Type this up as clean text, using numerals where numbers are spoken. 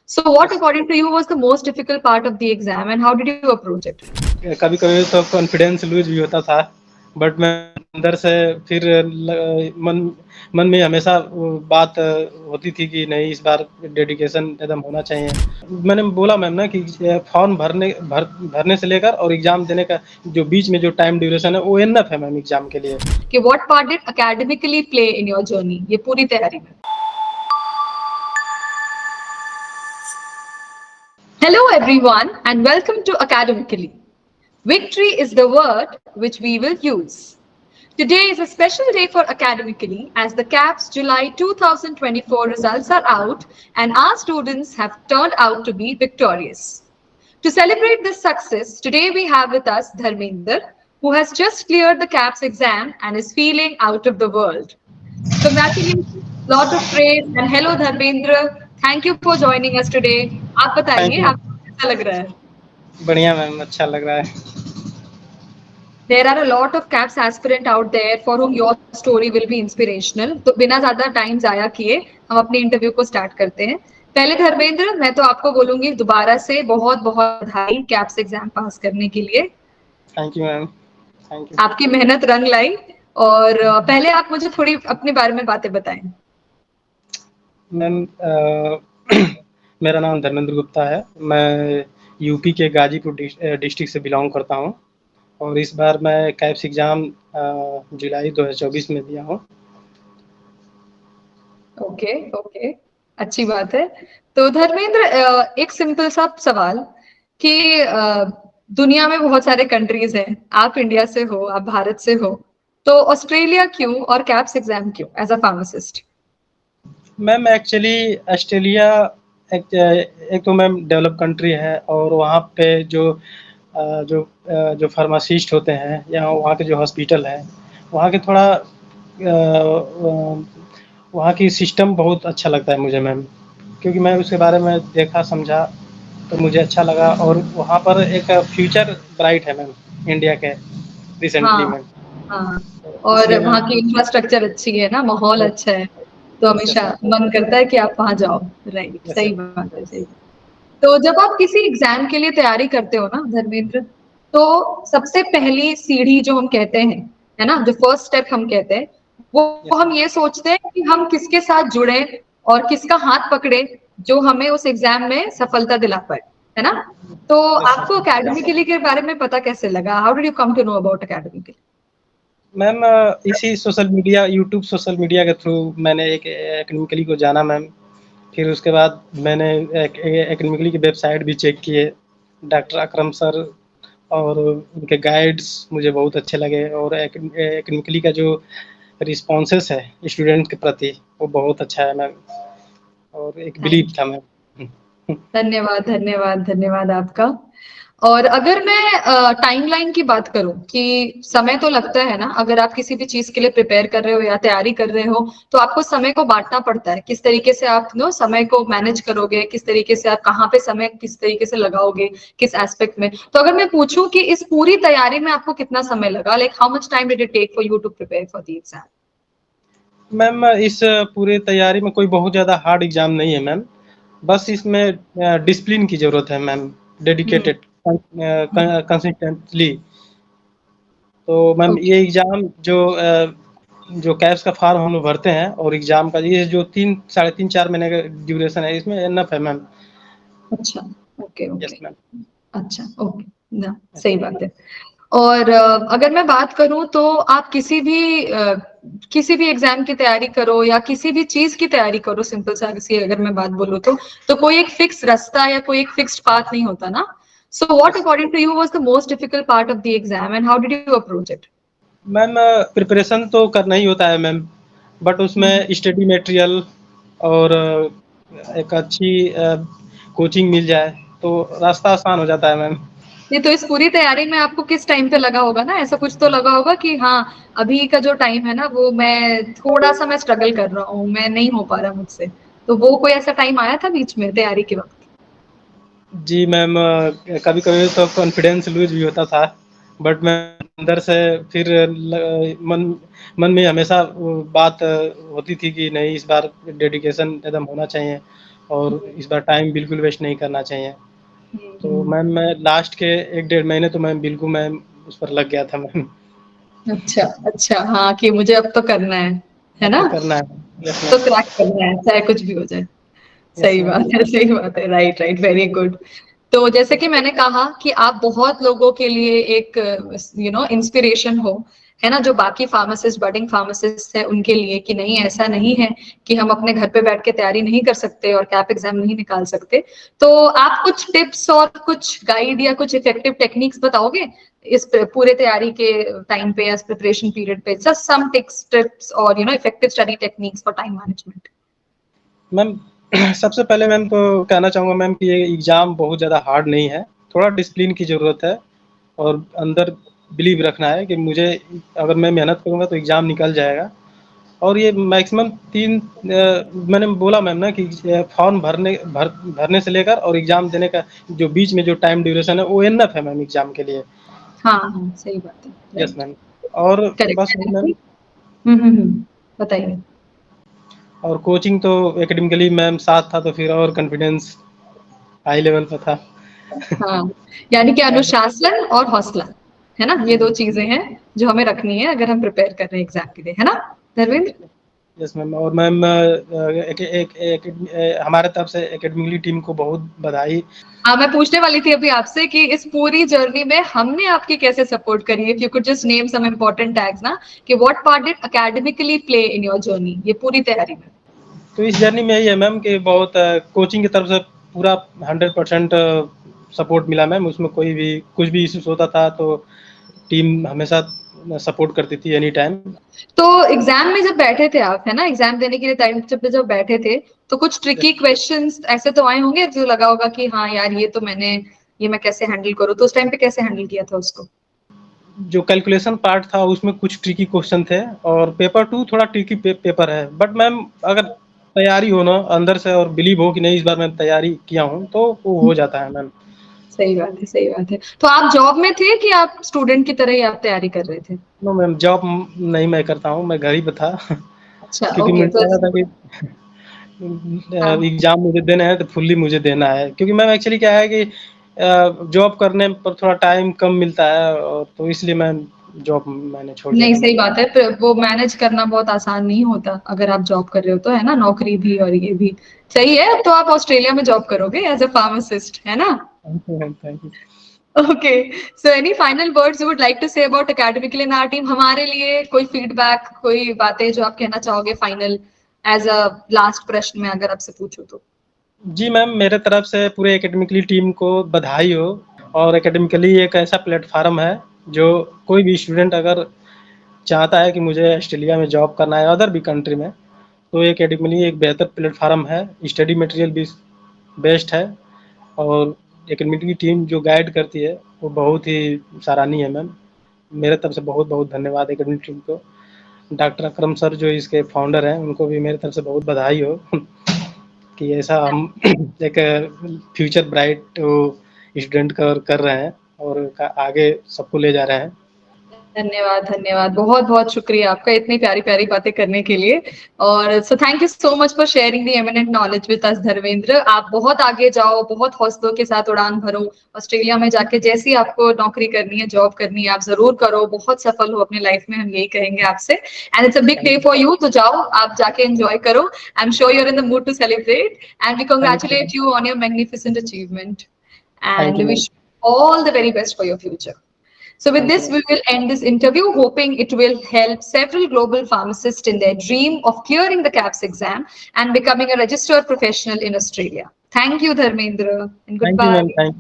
So, what Yes. according to you was the most difficult part of the exam and how did you approach it? कभी कभी तो confidence lose भी होता था, but मैं अंदर से फिर मन मन में हमेशा वो बात होती थी कि नहीं, इस बार डेडिकेशन एकदम होना चाहिए। मैंने बोला मैम ना कि फॉर्म भरने से लेकर और एग्जाम देने का जो बीच में जो टाइम ड्यूरेशन है वो इनफ है मैम एग्जाम के लिए। कि what part did academically play in your journey? ये पूरी तैयारी में। Hello everyone and welcome to Academically. Victory is the word which we will use. Today is a special day for Academically as the CAPS July 2024 results are out and our students have turned out to be victorious. To celebrate this success, today we have with us Dharmender, who has just cleared the CAPS exam and is feeling out of the world. Congratulations, lot of praise, and hello Dharmendra. Thank you for joining us today. आप बताइए thank you. आपको कैसा लग रहा है? बढ़िया ma'am, अच्छा लग रहा है। There are a lot of CAPS aspirant out there for whom your story will be inspirational. तो बिना ज्यादा टाइम जाया किए हम अपने इंटरव्यू को स्टार्ट करते हैं। पहले धर्मेंद्र, मैं तो आपको बोलूंगी दोबारा से बहुत बहुत बधाई कैप्स एग्जाम पास करने के लिए। Thank you ma'am. Thank you आपकी मेहनत रंग लाई। और पहले आप मुझे थोड़ी अपने बारे में बातें बताएं। मैम। मेरा नाम धर्मेंद्र गुप्ता है। मैं यूपी के गाजीपुर डिस्ट्रिक्ट से बिलोंग करता हूँ और इस बार मैं कैप्स एग्ज़ाम जुलाई 2024 में दिया हूँ। ओके ओके, अच्छी बात है। तो धर्मेंद्र, एक सिंपल सा सवाल कि दुनिया में बहुत सारे कंट्रीज हैं, आप इंडिया से हो, आप भारत से हो, तो ऑस्ट्रेलिया क्यों और कैप्स एग्जाम क्यों as a pharmacist? Ma'am actually Australia एक तो मैम डेवलप कंट्री है और वहाँ पे जो फार्मासिस्ट होते हैं या वहाँ के जो हॉस्पिटल है, वहाँ के थोड़ा वहाँ की सिस्टम बहुत अच्छा लगता है मुझे मैम, क्योंकि मैं उसके बारे में देखा समझा तो मुझे अच्छा लगा और वहाँ पर एक फ्यूचर ब्राइट है मैम इंडिया के रिसेंटली हाँ में। हाँ, तो और इसलिए वहाँ मैम। की इंफ्रास्ट्रक्चर अच्छी है ना, माहौल यस। अच्छा है, तो यस यस हमेशा मैम। मन करता है कि आप वहां जाओ। राइट, यस सही यस। बात है, सही। तो जब आप किसी एग्जाम के लिए तैयारी करते हो ना धर्मेंद्र, तो सबसे पहली सीढ़ी जो हम कहते हैं, है ना, जो फर्स्ट स्टेप हम कहते हैं, वो यस हम मैम। ये सोचते हैं कि हम किसके साथ जुड़े और किसका हाथ पकड़े जो हमें उस एग्जाम में सफलता दिला पाए, है ना। तो यस आपको मैम। अकेडमिकली के बारे में पता कैसे लगा? How did you come to know about academically? Ma'am इसी social media YouTube social media के थ्रू मैंने एक एकेडमिकली को जाना मैम। फिर उसके बाद मैंने एकेडमिकली की वेबसाइट भी चेक किए। डॉक्टर अकरम सर और उनके गाइड्स मुझे बहुत अच्छे लगे और एकेडमिकली का जो रिस्पॉन्सेस है स्टूडेंट के प्रति वो बहुत अच्छा है मैम, और एक बिलीव थैंक था यू। मैम। धन्यवाद धन्यवाद धन्यवाद आपका। और अगर मैं टाइमलाइन की बात करूं कि समय तो लगता है ना, अगर आप किसी भी चीज के लिए प्रिपेयर कर रहे हो या तैयारी कर रहे हो, तो आपको समय को बांटना पड़ता है। किस तरीके से आप नो समय को मैनेज करोगे, किस तरीके से आप कहाँ पे समय किस तरीके से लगाओगे, किस एस्पेक्ट में। तो अगर मैं पूछूं कि इस पूरी तैयारी में आपको कितना समय लगा, like how much time did it take for you to prepare for the exam? Ma'am इस पूरे तैयारी में कोई बहुत ज़्यादा हार्ड एग्ज़ाम नहीं है मैम। बस अच्छा। इसमें डिसिप्लिन की ज़रूरत है मैम, हम्म। डेडिकेटेड हम्म। कंसिस्टेंटली। तो मैम ओके। ये एग्ज़ाम जो कैप्स का फॉर्म हम लोग भरते हैं और एग्ज़ाम का ये जो 3 साढ़े 3 4 महीने का ड्यूरेशन है, इसमें इनफ है मैम। अच्छा। Okay okay. Yes ma'am. अच्छा ओके, ना सही बात है। और अगर मैं बात करूं तो आप किसी भी एग्जाम की तैयारी करो या किसी भी चीज की तैयारी करो, सिंपल सा किसी अगर मैं बात बोलूं तो कोई एक फिक्स रास्ता या कोई एक फिक्स्ड पाथ नहीं होता ना। So what yes according to you was the most difficult part of the exam and how did you approach it? Ma'am preparation तो करना ही होता है मैम, बट उसमें स्टडी मटेरियल और एक अच्छी कोचिंग मिल जाए तो रास्ता आसान हो जाता है मैम। नहीं तो इस पूरी तैयारी में आपको किस टाइम पे लगा होगा ना, ऐसा कुछ तो लगा होगा कि हाँ, अभी का जो टाइम है ना वो मैं थोड़ा सा मैं स्ट्रगल कर रहा हूँ, मैं नहीं हो पा रहा मुझसे। तो वो कोई ऐसा टाइम आया था बीच में तैयारी के वक्त? जी मैम, कभी कभी तो कॉन्फिडेंस लूज भी होता था, बट मैं अंदर से फिर मन मन में हमेशा वो बात होती थी कि नहीं, इस बार डेडिकेशन एकदम होना चाहिए। और इस बार टाइम बिल्कुल वेस्ट नहीं करना चाहिए। तो हम्म। मैम मैं लास्ट के 1 डेढ़ महीने तो मैम बिल्कुल मैम उस पर लग गया था मैम। अच्छा अच्छा, हाँ कि मुझे अब तो करना है अब ना, तो करना है। यस तो मैम। क्रैक करना है चाहे कुछ भी हो जाए। यस सही मैम। बात है, सही बात है, राइट राइट, वेरी गुड। तो जैसे कि मैंने कहा कि आप बहुत लोगों के लिए एक इंस्पिरेशन हो, है ना, जो बाकी फार्मासिस्ट, बडिंग फार्मासिस्ट है उनके लिए, कि नहीं ऐसा नहीं है कि हम अपने घर पे बैठ के तैयारी नहीं कर सकते और कैप एग्जाम नहीं निकाल सकते। तो आप कुछ टिप्स और कुछ गाइड या कुछ इफेक्टिव टेक्निक्स बताओगे इस पूरे तैयारी के टाइम पे या प्रिपरेशन पीरियड पे, जस्ट सम टिप्स और effective study techniques for time management. Ma'am सबसे पहले मैम तो कहना चाहूँगा मैम कि ये एग्ज़ाम बहुत ज़्यादा हार्ड नहीं है, थोड़ा डिसिप्लिन की ज़रूरत है और अंदर बिलीव रखना है कि मुझे अगर मैं मेहनत करूँगा तो एग्ज़ाम निकल जाएगा। और ये मैक्सिमम 3 मैंने बोला मैम ना कि फॉर्म भरने से लेकर और एग्ज़ाम देने का जो बीच में जो टाइम ड्यूरेशन है वो इनफ है मैम एग्ज़ाम के लिए। हाँ हाँ, सही बात है, यस राइट। मैम। और बस करेक्ट। वही मैम। बताइए। और कोचिंग तो एकेडमिकली मैम साथ था तो फिर और कॉन्फिडेंस हाई लेवल पे था। हाँ, यानी कि अनुशासन और हौसला, है ना, ये दो चीजें हैं जो हमें रखनी है अगर हम प्रिपेयर कर रहे हैं एग्जाम के लिए, है ना धर्मेंद्र। Yes ma'am. और मैम हमारे तरफ से एकेडमिकली टीम को बहुत बधाई। हाँ, मैं पूछने वाली थी अभी आपसे कि इस पूरी जर्नी में हमने आपकी कैसे सपोर्ट करी है, if you could just name some important tags ना, कि what part did academically play in your journey, ये पूरी तैयारी में। तो इस जर्नी में यही है मैम कि बहुत कोचिंग की तरफ से पूरा 100% सपोर्ट मिला मैम। उसमें कोई भी कुछ भी इश्यूज होता था तो टीम हमेशा सपोर्ट करती थी एनी टाइम। तो एग्जाम में जब बैठे थे आप, है ना, एग्जाम देने के लिए टाइम जब बैठे थे, तो कुछ ट्रिकी क्वेश्चंस ऐसे तो आए होंगे जो लगा होगा कि हाँ यार ये मैं कैसे हैंडल करूँ, तो उस टाइम पे कैसे हैंडल किया था उसको। जो कैलकुलेशन पार्ट था उसमें कुछ ट्रिकी क्वेश्चन थे और पेपर 2 थोड़ा ट्रिकी पेपर है। बट मैम अगर तैयारी हो ना अंदर से और बिलीव हो कि नहीं इस बार मैं तैयारी किया हूँ तो वो हो जाता है मैम। सही बात है, सही बात है। तो आप जॉब में थे कि आप स्टूडेंट की तरह ही आप तैयारी कर रहे थे। नो मैम जॉब नहीं मैं करता हूँ, मैं घर ही पे था। अच्छा, क्योंकि ओके, मुझे तो लगा था कि हाँ, एग्जाम मुझे देना है तो फुल्ली मुझे देना है। क्योंकि मैम एक्चुअली क्या है कि जॉब करने पर थोड़ा टाइम कम मिलता है और तो इसलिए मैं जॉब मैंने छोड़ दिया नहीं था सही मैम। बात है, फिर वो मैनेज करना बहुत आसान नहीं होता अगर आप जॉब कर रहे हो तो, है ना, नौकरी भी और ये भी। सही है, अब तो आप ऑस्ट्रेलिया में जॉब करोगे एज अ फार्मासिस्ट, है ना। Thank you ma'am, thank you. Okay, so any final words you would like to say about academically in our team, हमारे लिए कोई फीडबैक, कोई बातें जो आप कहना चाहोगे फाइनल, एज अ लास्ट प्रश्न में अगर आपसे पूछूं तो। जी मैम मेरे तरफ से पूरे एकेडमिकली टीम को बधाई हो। और एकेडमिकली एक ऐसा प्लेटफार्म है जो कोई भी स्टूडेंट अगर चाहता है कि मुझे ऑस्ट्रेलिया में जॉब करना है अदर भी कंट्री में, तो एकेडमिकली एक बेहतर प्लेटफार्म है। स्टडी मटेरियल भी बेस्ट है और एकेडमिकली टीम जो गाइड करती है वो बहुत ही सराहनीय है मैम। मेरे तरफ से बहुत बहुत धन्यवाद एकेडमिक टीम को। डॉक्टर अकरम सर जो इसके फाउंडर हैं उनको भी मेरे तरफ से बहुत बधाई हो कि ऐसा हम एक फ्यूचर ब्राइट स्टूडेंट कर रहे हैं और आगे सबको ले जा रहे हैं। धन्यवाद धन्यवाद, बहुत बहुत शुक्रिया आपका इतनी प्यारी प्यारी बातें करने के लिए। और so thank you so much for sharing the eminent knowledge with us Dharmendra. आप बहुत आगे जाओ, बहुत हौसलों के साथ उड़ान भरो, ऑस्ट्रेलिया में जाके जैसी आपको नौकरी करनी है, जॉब करनी है, आप जरूर करो, बहुत सफल हो अपनी लाइफ में, हम यही कहेंगे आपसे। And it's a big day for you, तो जाओ आप जाके एंजॉय करो। I am sure you're in the mood to celebrate, and we thank you congratulate you on your magnificent achievement thank and you ma'am. wish all the very best for your future. So, with thank you this, ma'am. we will end this interview, hoping it will help several global pharmacists in their dream of clearing the CAPS exam and becoming a registered professional in Australia. Thank you, Dharmendra, and thank you goodbye. Ma'am. Thank